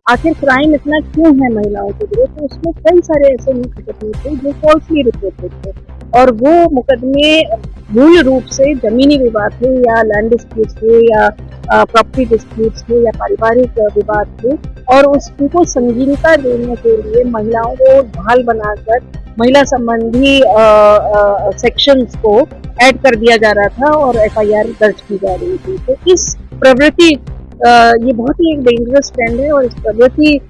आखिर क्राइम इतना क्यों है महिलाओं के विरुद्ध, तो उसमें कई सारे ऐसे मुकदमे थे जो फॉल्सली रिपोर्टेड थे, और वो मुकदमे मूल रूप से जमीनी विवाद थे या लैंड डिस्प्यूट थे या प्रॉपर्टी डिस्प्यूट थे या पारिवारिक विवाद थे, और उसको संगीनता देने के लिए महिलाओं को ढाल बनाकर महिला संबंधी सेक्शंस को ऐड कर दिया जा रहा था और एफआईआर दर्ज की जा रही थी। तो इस प्रवृत्ति ये बहुत ही एक डेंजरस ट्रेंड है, और इस प्रवृत्ति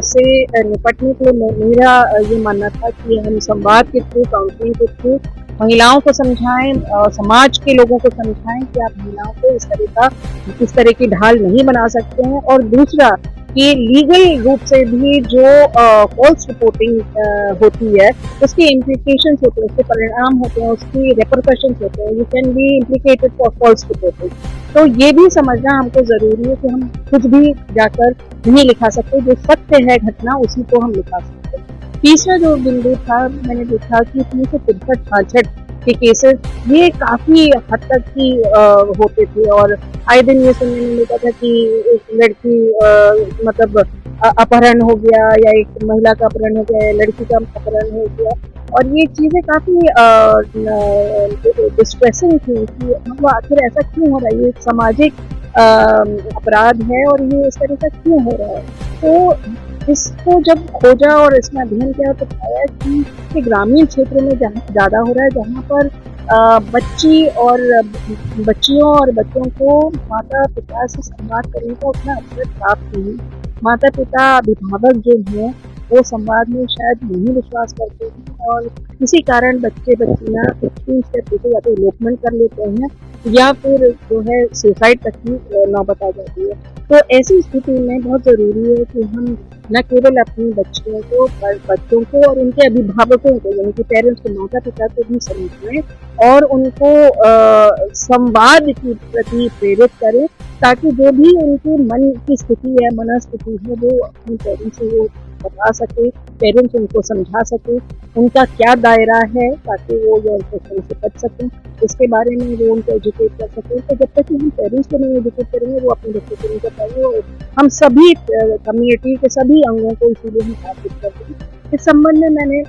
से निपटने के लिए मेरा ये मानना था कि हम संवाद के थ्रू, काउंसलिंग के थ्रू महिलाओं को समझाएं, समाज के लोगों को समझाएं कि आप महिलाओं को इस तरह की ढाल नहीं बना सकते हैं। और दूसरा कि लीगल रूप से भी जो फॉल्स रिपोर्टिंग होती है, उसके इम्प्लीकेशंस होते हैं, उसके परिणाम होते हैं, उसकी रेपरकशंस होते हैं, you can be implicated for false reporting. तो ये भी समझना हमको जरूरी है कि हम कुछ भी जाकर नहीं लिखा सकते, जो सत्य है घटना उसी को हम लिखा सकते हैं। तीसरा जो बिंदु था, मैंने देखा कि 363-66 के केसेस ये काफी हद तक ही होते थे, और आए दिन ये सुनने में मिलता था कि एक लड़की मतलब अपहरण हो गया, या एक महिला का अपहरण हो गया, या लड़की का अपहरण हो गया, और ये चीजें काफी डिस्ट्रेसिंग थी कि मतलब आखिर ऐसा क्यों हो रहा है, ये एक सामाजिक अपराध है और ये इस तरह से क्यों हो रहा है। तो इसको जब खोजा और इसमें अध्ययन किया तो पाया कि ग्रामीण क्षेत्र में ज्यादा हो रहा है, जहाँ पर बच्चियों और बच्चों को माता पिता से संवाद करने का उतना अवसर प्राप्त नहीं। माता पिता अभिभावक जो हैं वो संवाद में शायद नहीं विश्वास करते हैं, और इसी कारण बच्चे बच्चियाँ 16 स्टेप पीछे या तो इलोपमेंट कर लेते हैं, या फिर जो है सुसाइड तक की नौबत आ जाती है। तो ऐसी स्थिति में बहुत जरूरी है कि हम न केवल अपनी बच्चों को और उनके अभिभावकों को, यानी कि पेरेंट्स को, माता पिता को भी समझाएं और उनको संवाद के प्रति प्रेरित करें, ताकि जो भी उनके मन की स्थिति है, मनस्थिति है, वो अपने पेरेंट्स से वो बता सके, पेरेंट्स उनको समझा सके, उनका क्या दायरा है, ताकि वो यौन शोषण से बच सकें, इसके बारे में वो उनको एजुकेट कर सकें। तो जब तक हम पेरेंट्स को नहीं एजुकेट करेंगे, वो अपने बच्चों को नहीं कर पाएंगे, और हम सभी कम्युनिटी के सभी अंगों को इसीलिए हम स्थापित करते हैं। इस संबंध में मैंने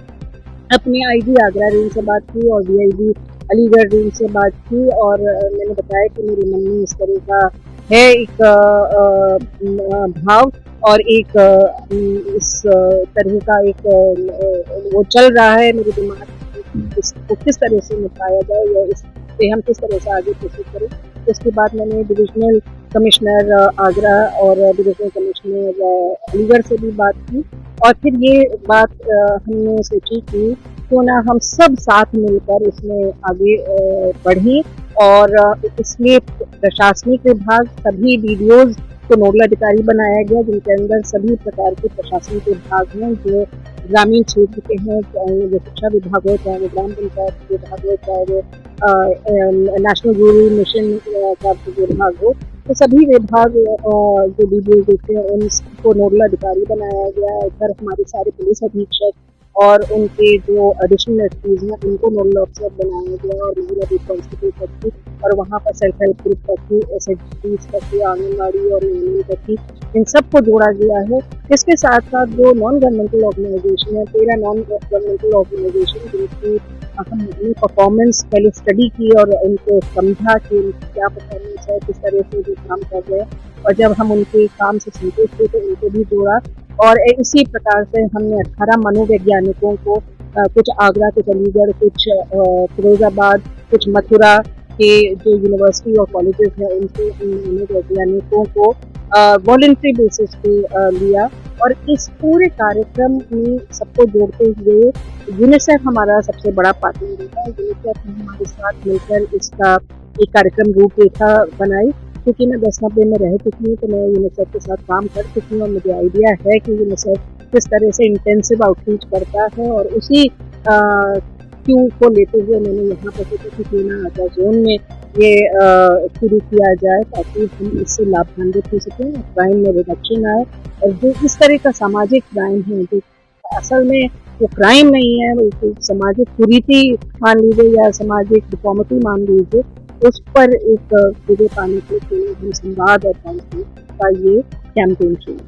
अपने आईजी आगरा रेंज से बात की और डीआईजी अलीगढ़ रेंज से बात की, और मैंने बताया कि मेरे मन में इस तरह का है एक भाव और एक इस तरह का एक वो चल रहा है मेरे दिमाग में, इसको किस तरह से निपटाया जाए या इससे हम किस तरह से आगे कोशिश करें। उसके बाद मैंने डिविजनल कमिश्नर आगरा और डिविजनल कमिश्नर अलीगढ़ से भी बात की, और फिर ये बात हमने सोची कि क्यों ना हम सब साथ मिलकर इसमें आगे बढ़ें, और इसलिए प्रशासनिक विभाग, सभी डीडीओज को नोडल अधिकारी बनाया गया, जिनके अंदर सभी प्रकार के प्रशासनिक विभाग हैं जो ग्रामीण क्षेत्र के हैं, चाहे वो शिक्षा विभाग हो, चाहे वो ग्राम पंचायत विभाग हो, चाहे वो नेशनल रूरल मिशन का विभाग हो। तो सभी विभाग जो डीडीओ होते हैं उनको नोडल अधिकारी बनाया गया। इधर हमारे सारे पुलिस अधीक्षक और उनके जो एडिशनल एसपीज हैं उनको नोडल ऑफिसर बनाया गया, और महिला भी कॉन्स्टिट्यूट रखी, और वहाँ पर सेल्फ हेल्प ग्रुप रखी, एसएचजीज रखी, आंगनबाड़ी और यूनियन रखी, इन सबको जोड़ा गया है। इसके साथ साथ जो नॉन गवर्नमेंटल ऑर्गेनाइजेशन है, 13 नॉन गवर्नमेंटल ऑर्गेनाइजेशन जिनकी हमने परफॉर्मेंस पहले स्टडी की और उनको समझा कि क्या परफॉर्मेंस है, किस तरह से वो काम कर रहे हैं, और जब हम उनके काम से संतुष्ट हुए तो उनको भी जोड़ा। और इसी प्रकार से हमने 18 मनोवैज्ञानिकों को, कुछ आगरा, कुछ अलीगढ़, कुछ फिरोजाबाद, कुछ मथुरा के जो यूनिवर्सिटी और कॉलेजेस हैं उनसे मनोवैज्ञानिकों को वॉलंटरी बेसिस पे लिया, और इस पूरे कार्यक्रम में सबको जोड़ते हुए यूनिसेफ हमारा सबसे बड़ा पार्टनर है। यूनिसेफ ने हमारे साथ मिलकर इसका एक कार्यक्रम रूपरेखा बनाई, क्योंकि मैं 1090 में रह चुकी हूँ, तो मैं यूनिसेफ के साथ काम कर चुकी हूँ, और मुझे आइडिया है कि यूनिसेफ किस तरह से इंटेंसिव आउटरीच करता है, और उसी क्यू को लेते हुए मैंने यहाँ पर सोचा कि क्यों ना आगरा जोन में ये शुरू किया जाए, ताकि हम इससे लाभान्वित हो सकें, क्राइम में रिडक्शन आए, और जो इस तरह का सामाजिक क्राइम है, जो असल में वो क्राइम नहीं है, वो सामाजिक कुरीति मान लीजिए या सामाजिक डिफॉर्मिटी मान लीजिए, उस पर एक विजय पाने के लिए हम संवाद और काउंसलिंग का ये कैंपेन शुरू।